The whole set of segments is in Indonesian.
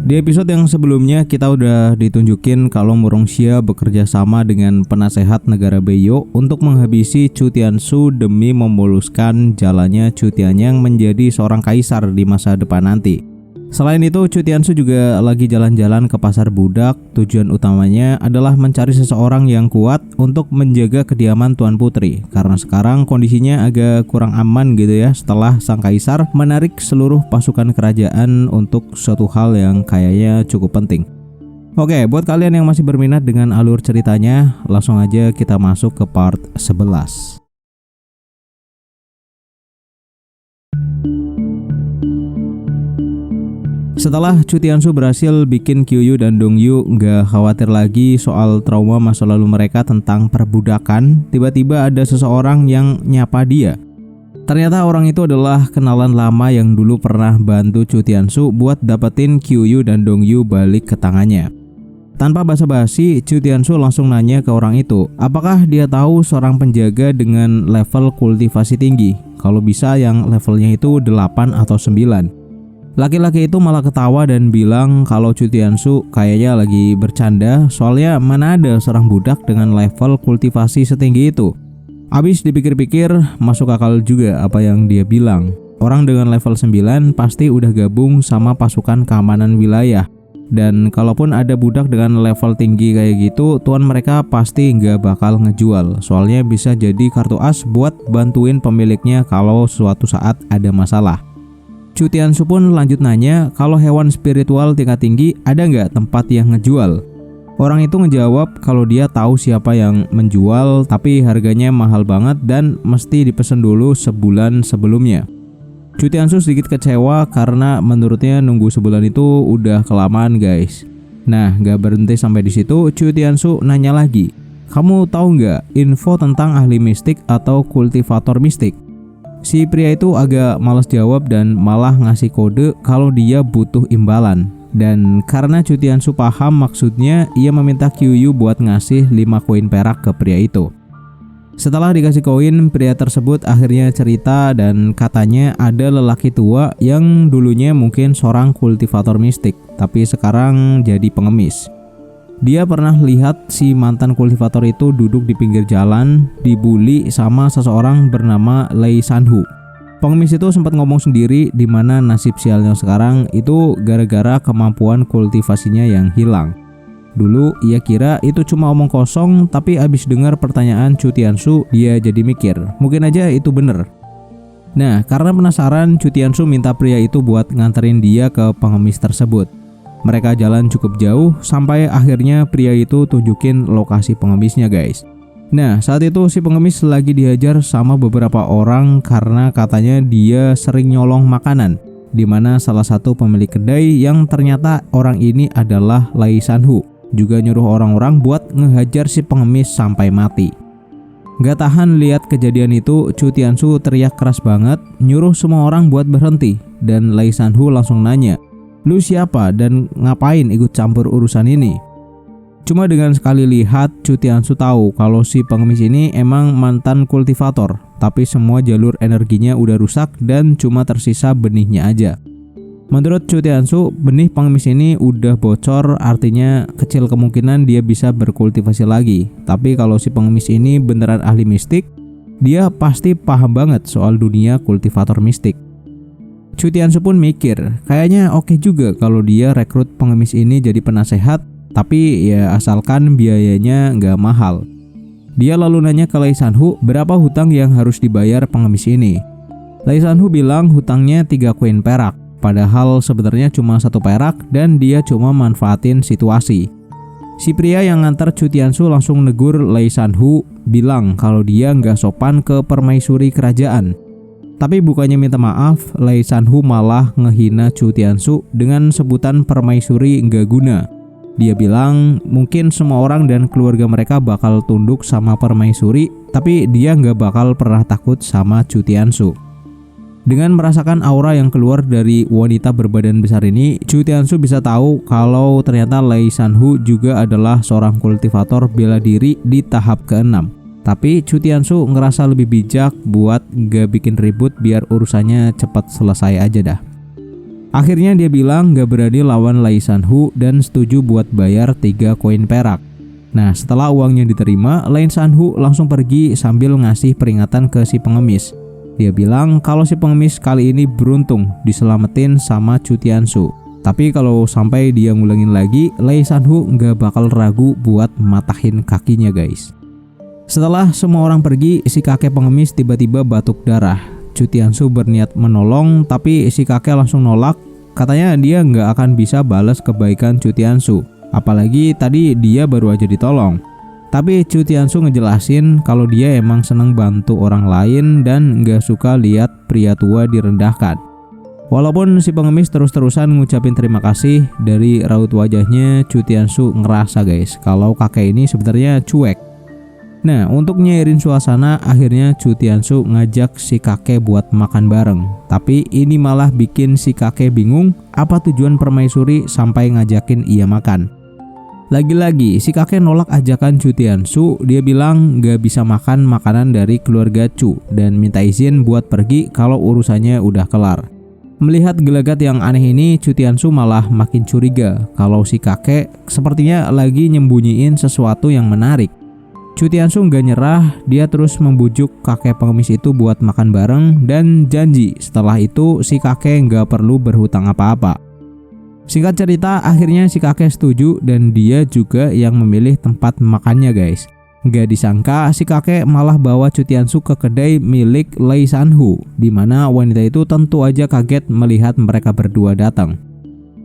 Di episode yang sebelumnya kita udah ditunjukin kalau Murong Xia bekerja sama dengan penasehat negara Beiyou untuk menghabisi Chu Tianshu demi memuluskan jalannya Chu Tianyang menjadi seorang kaisar di masa depan nanti. Selain itu, Chu Tianshu juga lagi jalan-jalan ke pasar budak. Tujuan utamanya adalah mencari seseorang yang kuat untuk menjaga kediaman Tuan Putri, karena sekarang kondisinya agak kurang aman gitu ya setelah sang kaisar menarik seluruh pasukan kerajaan untuk suatu hal yang kayaknya cukup penting. Oke, buat kalian yang masih berminat dengan alur ceritanya, langsung aja kita masuk ke part 11. Setelah Chu Tianshu berhasil bikin Qiuyu dan Dongyu nggak khawatir lagi soal trauma masa lalu mereka tentang perbudakan, tiba-tiba ada seseorang yang nyapa dia. Ternyata orang itu adalah kenalan lama yang dulu pernah bantu Chu Tianshu buat dapetin Qiuyu dan Dongyu balik ke tangannya. Tanpa basa-basi, Chu Tianshu langsung nanya ke orang itu, apakah dia tahu seorang penjaga dengan level kultivasi tinggi, kalau bisa yang levelnya itu 8 atau 9. Laki-laki itu malah ketawa dan bilang kalau Chu Tianshu kayaknya lagi bercanda, soalnya mana ada seorang budak dengan level kultivasi setinggi itu. Abis dipikir-pikir, masuk akal juga apa yang dia bilang. Orang dengan level 9 pasti udah gabung sama pasukan keamanan wilayah. Dan kalaupun ada budak dengan level tinggi kayak gitu, tuan mereka pasti nggak bakal ngejual. Soalnya bisa jadi kartu as buat bantuin pemiliknya kalau suatu saat ada masalah. Chu Tianshu pun lanjut nanya kalau hewan spiritual tingkat tinggi ada nggak tempat yang ngejual. Orang itu ngejawab kalau dia tahu siapa yang menjual, tapi harganya mahal banget dan mesti dipesan dulu sebulan sebelumnya. Chu Tianshu sedikit kecewa karena menurutnya nunggu sebulan itu udah kelamaan guys. Nah, nggak berhenti sampai di situ, Chu Tianshu nanya lagi, kamu tahu nggak info tentang ahli mistik atau kultivator mistik? Si pria itu agak malas jawab dan malah ngasih kode kalau dia butuh imbalan. Dan karena Chu Tianshu paham maksudnya, ia meminta Qiuyu buat ngasih 5 koin perak ke pria itu. Setelah dikasih koin, pria tersebut akhirnya cerita dan katanya ada lelaki tua yang dulunya mungkin seorang kultivator mistik, tapi sekarang jadi pengemis. Dia pernah lihat si mantan kultivator itu duduk di pinggir jalan, dibully sama seseorang bernama Lei Sanhu. Pengemis itu sempat ngomong sendiri di mana nasib sialnya sekarang itu gara-gara kemampuan kultivasinya yang hilang. Dulu ia kira itu cuma omong kosong, tapi abis dengar pertanyaan Chu Tianshu, dia jadi mikir, mungkin aja itu bener. Nah, karena penasaran, Chu Tianshu minta pria itu buat nganterin dia ke pengemis tersebut. Mereka jalan cukup jauh sampai akhirnya pria itu tunjukin lokasi pengemisnya guys. Nah, saat itu si pengemis lagi dihajar sama beberapa orang karena katanya dia sering nyolong makanan, dimana salah satu pemilik kedai yang ternyata orang ini adalah Lei Sanhu juga nyuruh orang-orang buat ngehajar si pengemis sampai mati. Gak tahan lihat kejadian itu, Chu Tianshu teriak keras banget, nyuruh semua orang buat berhenti, dan Lei Sanhu langsung nanya, lu siapa dan ngapain ikut campur urusan ini? Cuma dengan sekali lihat, Chu Tianshu tahu kalau si pengemis ini emang mantan kultivator, tapi semua jalur energinya udah rusak dan cuma tersisa benihnya aja. Menurut Chu Tianshu, benih pengemis ini udah bocor, artinya kecil kemungkinan dia bisa berkultivasi lagi. Tapi kalau si pengemis ini beneran ahli mistik, dia pasti paham banget soal dunia kultivator mistik. Chu Tianshu pun mikir, kayaknya oke juga kalau dia rekrut pengemis ini jadi penasehat, tapi ya asalkan biayanya nggak mahal. Dia lalu nanya ke Lei Sanhu berapa hutang yang harus dibayar pengemis ini. Lei Sanhu bilang hutangnya 3 koin perak, padahal sebenarnya cuma 1 perak dan dia cuma manfaatin situasi. Si pria yang ngantar Chu Tianshu langsung negur Lei Sanhu, bilang kalau dia nggak sopan ke permaisuri kerajaan. Tapi bukannya minta maaf, Lei Sanhu malah ngehina Chu Tianshu dengan sebutan permaisuri nggak guna. Dia bilang mungkin semua orang dan keluarga mereka bakal tunduk sama permaisuri, tapi dia nggak bakal pernah takut sama Chu Tianshu. Dengan merasakan aura yang keluar dari wanita berbadan besar ini, Chu Tianshu bisa tahu kalau ternyata Lei Sanhu juga adalah seorang kultivator bela diri di tahap ke-6. Tapi Chu Tianshu ngerasa lebih bijak buat gak bikin ribut biar urusannya cepat selesai aja dah. Akhirnya dia bilang gak berani lawan Lei Sanhu dan setuju buat bayar 3 koin perak. Nah, setelah uangnya diterima, Lei Sanhu langsung pergi sambil ngasih peringatan ke si pengemis. Dia bilang kalau si pengemis kali ini beruntung diselamatin sama Chu Tianshu. Tapi kalau sampai dia ngulangin lagi, Lei Sanhu gak bakal ragu buat matahin kakinya guys. Setelah semua orang pergi, si kakek pengemis tiba-tiba batuk darah. Chu Tianshu berniat menolong, tapi si kakek langsung nolak. Katanya dia nggak akan bisa balas kebaikan Chu Tianshu, apalagi tadi dia baru aja ditolong. Tapi Chu Tianshu ngejelasin kalau dia emang seneng bantu orang lain dan nggak suka lihat pria tua direndahkan. Walaupun si pengemis terus-terusan ngucapin terima kasih, dari raut wajahnya Chu Tianshu ngerasa guys kalau kakek ini sebenarnya cuek. Nah, untuk nyairin suasana, akhirnya Chu Tianshu ngajak si kakek buat makan bareng. Tapi ini malah bikin si kakek bingung apa tujuan permaisuri sampai ngajakin ia makan. Lagi-lagi si kakek nolak ajakan Chu Tianshu. Dia bilang gak bisa makan makanan dari keluarga Chu dan minta izin buat pergi kalau urusannya udah kelar. Melihat gelagat yang aneh ini, Chu Tianshu malah makin curiga kalau si kakek sepertinya lagi nyembunyiin sesuatu yang menarik. Chu Tianshu gak nyerah, dia terus membujuk kakek pengemis itu buat makan bareng dan janji setelah itu si kakek gak perlu berhutang apa-apa. Singkat cerita, akhirnya si kakek setuju dan dia juga yang memilih tempat makannya guys. Gak disangka si kakek malah bawa Chu Tianshu ke kedai milik Lei Sanhu, di mana wanita itu tentu aja kaget melihat mereka berdua datang.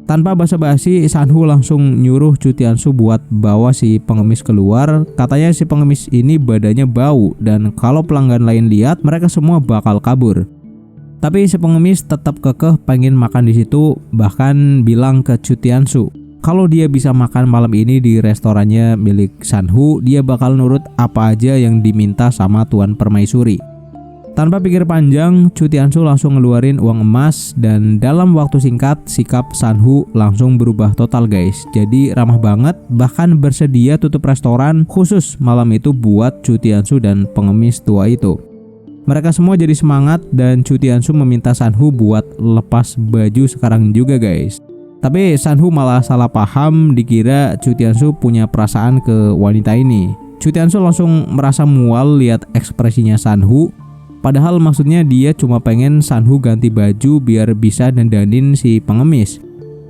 Tanpa basa-basi, Sanhu langsung nyuruh Chu Tianshu buat bawa si pengemis keluar. Katanya si pengemis ini badannya bau dan kalau pelanggan lain lihat mereka semua bakal kabur. Tapi si pengemis tetap kekeh pengen makan di situ, bahkan bilang ke Chu Tianshu kalau dia bisa makan malam ini di restorannya milik Sanhu, dia bakal nurut apa aja yang diminta sama tuan permaisuri. Tanpa pikir panjang, Chu Tianshu langsung ngeluarin uang emas dan dalam waktu singkat sikap Sanhu langsung berubah total guys. Jadi ramah banget, bahkan bersedia tutup restoran khusus malam itu buat Chu Tianshu dan pengemis tua itu. Mereka semua jadi semangat dan Chu Tianshu meminta Sanhu buat lepas baju sekarang juga guys. Tapi Sanhu malah salah paham, dikira Chu Tianshu punya perasaan ke wanita ini. Chu Tianshu langsung merasa mual lihat ekspresinya Sanhu. Padahal maksudnya dia cuma pengen Sanhu ganti baju biar bisa dandanin si pengemis.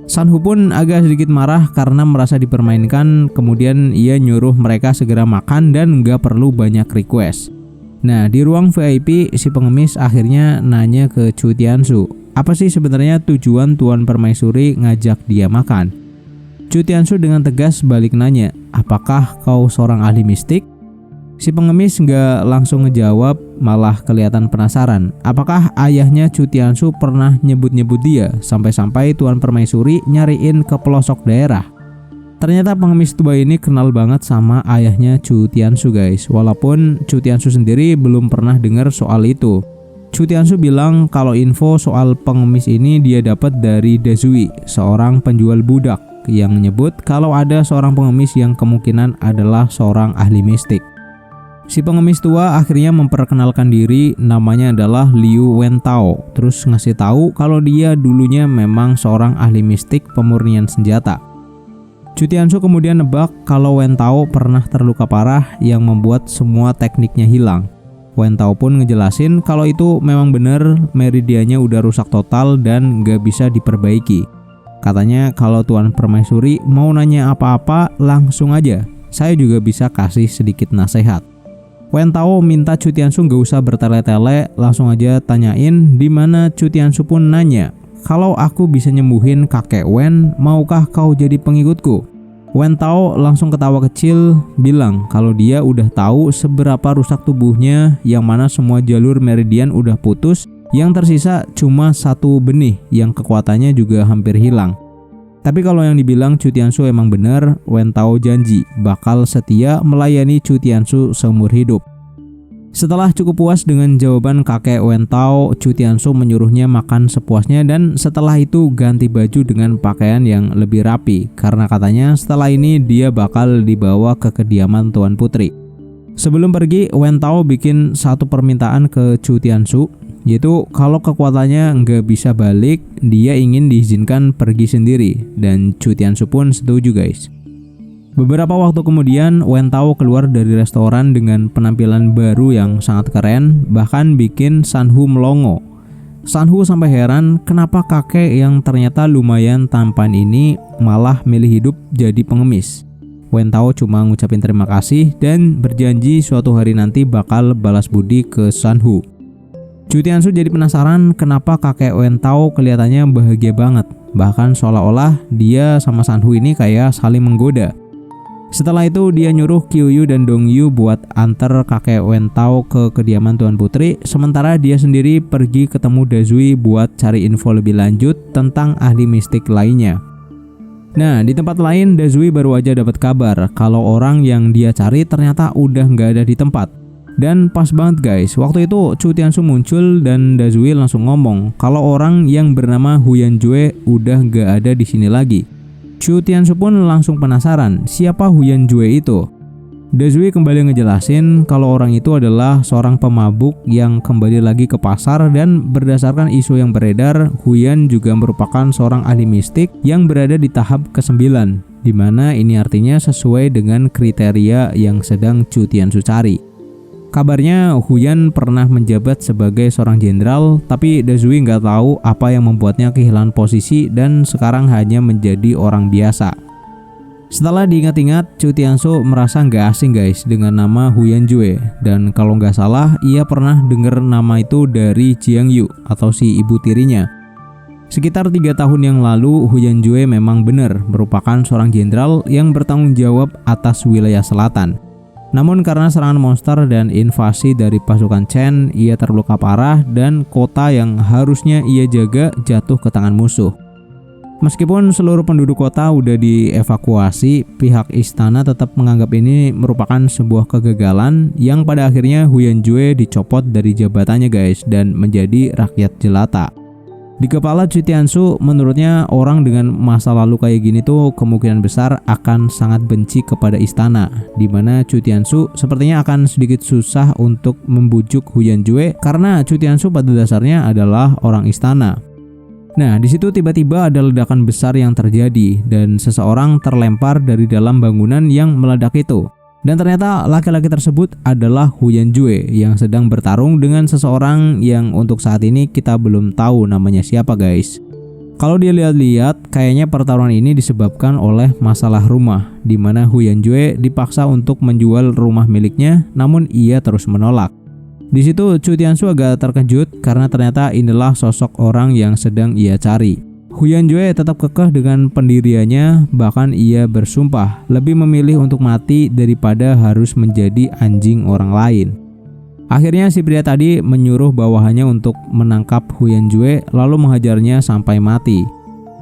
Sanhu pun agak sedikit marah karena merasa dipermainkan. Kemudian ia nyuruh mereka segera makan dan gak perlu banyak request. Nah, di ruang VIP si pengemis akhirnya nanya ke Chu Tianshu, apa sih sebenarnya tujuan tuan permaisuri ngajak dia makan? Chu Tianshu dengan tegas balik nanya, apakah kau seorang ahli mistik? Si pengemis nggak langsung ngejawab, malah kelihatan penasaran. Apakah ayahnya Chu Tianshu pernah nyebut-nyebut dia sampai-sampai tuan permaisuri nyariin ke pelosok daerah? Ternyata pengemis tua ini kenal banget sama ayahnya Chu Tianshu guys. Walaupun Chu Tianshu sendiri belum pernah dengar soal itu. Chu Tianshu bilang kalau info soal pengemis ini dia dapat dari Dazui, seorang penjual budak yang nyebut kalau ada seorang pengemis yang kemungkinan adalah seorang ahli mistik. Si pengemis tua akhirnya memperkenalkan diri, namanya adalah Liu Wentao. Terus ngasih tahu kalau dia dulunya memang seorang ahli mistik pemurnian senjata. Chu Tianshu kemudian nebak kalau Wentao pernah terluka parah yang membuat semua tekniknya hilang. Wentao pun ngejelasin kalau itu memang bener, meridiannya udah rusak total dan gak bisa diperbaiki. Katanya kalau tuan permaisuri mau nanya apa-apa langsung aja, saya juga bisa kasih sedikit nasihat. Wentao minta Chu Tianshu gak usah bertele-tele, langsung aja tanyain, di mana Chu Tianshu pun nanya, kalau aku bisa nyembuhin kakek Wen, maukah kau jadi pengikutku? Wentao langsung ketawa kecil, bilang kalau dia udah tahu seberapa rusak tubuhnya, yang mana semua jalur meridian udah putus, yang tersisa cuma satu benih yang kekuatannya juga hampir hilang. Tapi kalau yang dibilang Chu Tianshu emang benar, Wentao janji bakal setia melayani Chu Tianshu seumur hidup. Setelah cukup puas dengan jawaban kakek Wentao, Chu Tianshu menyuruhnya makan sepuasnya dan setelah itu ganti baju dengan pakaian yang lebih rapi karena katanya setelah ini dia bakal dibawa ke kediaman Tuan Putri. Sebelum pergi, Wentao bikin satu permintaan ke Chu Tianshu. yaitu kalau kekuatannya nggak bisa balik, dia ingin diizinkan pergi sendiri, dan Chu Tianshu pun setuju guys. Beberapa waktu kemudian, Wen Tao keluar dari restoran dengan penampilan baru yang sangat keren, bahkan bikin Sanhu melongo. Sanhu sampai heran kenapa kakek yang ternyata lumayan tampan ini malah milih hidup jadi pengemis. Wen Tao cuma ngucapin terima kasih dan berjanji suatu hari nanti bakal balas budi ke Sanhu. Chu Tianshu jadi penasaran kenapa kakek Wen Tao kelihatannya bahagia banget, bahkan seolah-olah dia sama Sanhu ini kayak saling menggoda. Setelah itu dia nyuruh Qiuyu dan Dongyu buat antar kakek Wen Tao ke kediaman Tuan Putri, sementara dia sendiri pergi ketemu Dazui buat cari info lebih lanjut tentang ahli mistik lainnya. Nah, di tempat lain Dazui baru aja dapat kabar kalau orang yang dia cari ternyata udah nggak ada di tempat. Dan pas banget guys, waktu itu Chu Tianshu muncul dan Dazui langsung ngomong kalau orang yang bernama Huyan Jue udah nggak ada di sini lagi. Chu Tianshu pun langsung penasaran siapa Huyan Jue itu. Dazui kembali ngejelasin kalau orang itu adalah seorang pemabuk yang kembali lagi ke pasar, dan berdasarkan isu yang beredar, Huyan juga merupakan seorang ahli mistik yang berada di tahap ke-9, di mana ini artinya sesuai dengan kriteria yang sedang Chu Tianshu cari. Kabarnya Huyan pernah menjabat sebagai seorang jenderal, tapi Dazui nggak tahu apa yang membuatnya kehilangan posisi dan sekarang hanya menjadi orang biasa. Setelah diingat-ingat, Chu Tianshu merasa nggak asing guys dengan nama Huyan Jue, dan kalau nggak salah ia pernah dengar nama itu dari Jiang Yu atau si ibu tirinya. Sekitar 3 tahun yang lalu, Huyan Jue memang benar merupakan seorang jenderal yang bertanggung jawab atas wilayah selatan. Namun karena serangan monster dan invasi dari pasukan Chen, ia terluka parah dan kota yang harusnya ia jaga jatuh ke tangan musuh. Meskipun seluruh penduduk kota udah dievakuasi, pihak istana tetap menganggap ini merupakan sebuah kegagalan yang pada akhirnya Huyan Jue dicopot dari jabatannya guys dan menjadi rakyat jelata. Di kepala Chu Tianshu, menurutnya orang dengan masa lalu kayak gini tuh kemungkinan besar akan sangat benci kepada istana, di mana Chu Tianshu sepertinya akan sedikit susah untuk membujuk Huyan Jue karena Chu Tianshu pada dasarnya adalah orang istana. Nah, di situ tiba-tiba ada ledakan besar yang terjadi dan seseorang terlempar dari dalam bangunan yang meledak itu. Dan ternyata laki-laki tersebut adalah Huyan Jue yang sedang bertarung dengan seseorang yang untuk saat ini kita belum tahu namanya siapa guys. Kalau dilihat-lihat, kayaknya pertarungan ini disebabkan oleh masalah rumah, di mana Huyan Jue dipaksa untuk menjual rumah miliknya, namun ia terus menolak. Di situ Chu Tianshu agak terkejut karena ternyata inilah sosok orang yang sedang ia cari. Huyan Jue tetap kekeh dengan pendiriannya, bahkan ia bersumpah lebih memilih untuk mati daripada harus menjadi anjing orang lain. Akhirnya si pria tadi menyuruh bawahannya untuk menangkap Huyan Jue lalu menghajarnya sampai mati.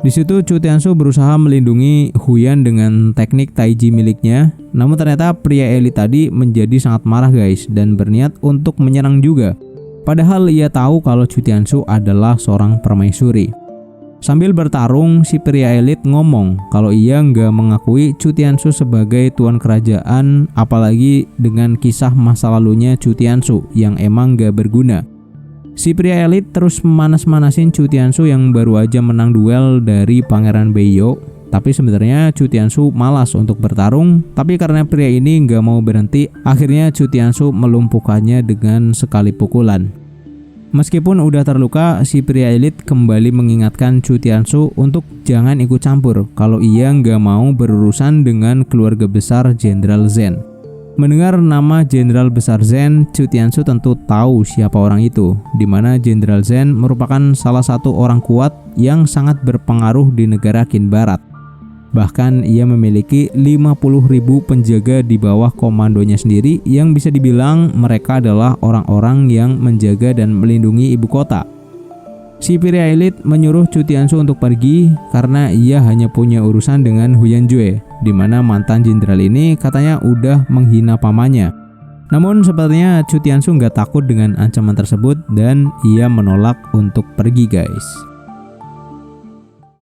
Di situ Chu Tianshu berusaha melindungi Huyan dengan teknik taiji miliknya, namun ternyata pria elit tadi menjadi sangat marah guys dan berniat untuk menyerang juga. Padahal ia tahu kalau Chu Tianshu adalah seorang permaisuri. Sambil bertarung, si pria elit ngomong kalau ia nggak mengakui Chu Tianshu sebagai tuan kerajaan, apalagi dengan kisah masa lalunya Chu Tianshu yang emang nggak berguna. Si pria elit terus memanas-manasin Chu Tianshu yang baru aja menang duel dari Pangeran Beiyo. Tapi sebenarnya Chu Tianshu malas untuk bertarung, tapi karena pria ini nggak mau berhenti, akhirnya Chu Tianshu melumpuhkannya dengan sekali pukulan. Meskipun udah terluka, si pria elit kembali mengingatkan Chu Tianshu untuk jangan ikut campur kalau ia nggak mau berurusan dengan keluarga besar Jenderal Zen. Mendengar nama Jenderal besar Zen, Chu Tianshu tentu tahu siapa orang itu, di mana Jenderal Zen merupakan salah satu orang kuat yang sangat berpengaruh di negara Qin Barat. Bahkan ia memiliki 50.000 penjaga di bawah komandonya sendiri yang bisa dibilang mereka adalah orang-orang yang menjaga dan melindungi ibu kota. Si pria elit menyuruh Chu Tianshu untuk pergi karena ia hanya punya urusan dengan Huyan Jue, di mana mantan jenderal ini katanya udah menghina pamannya. Namun sepertinya Chu Tianshu nggak takut dengan ancaman tersebut dan ia menolak untuk pergi guys.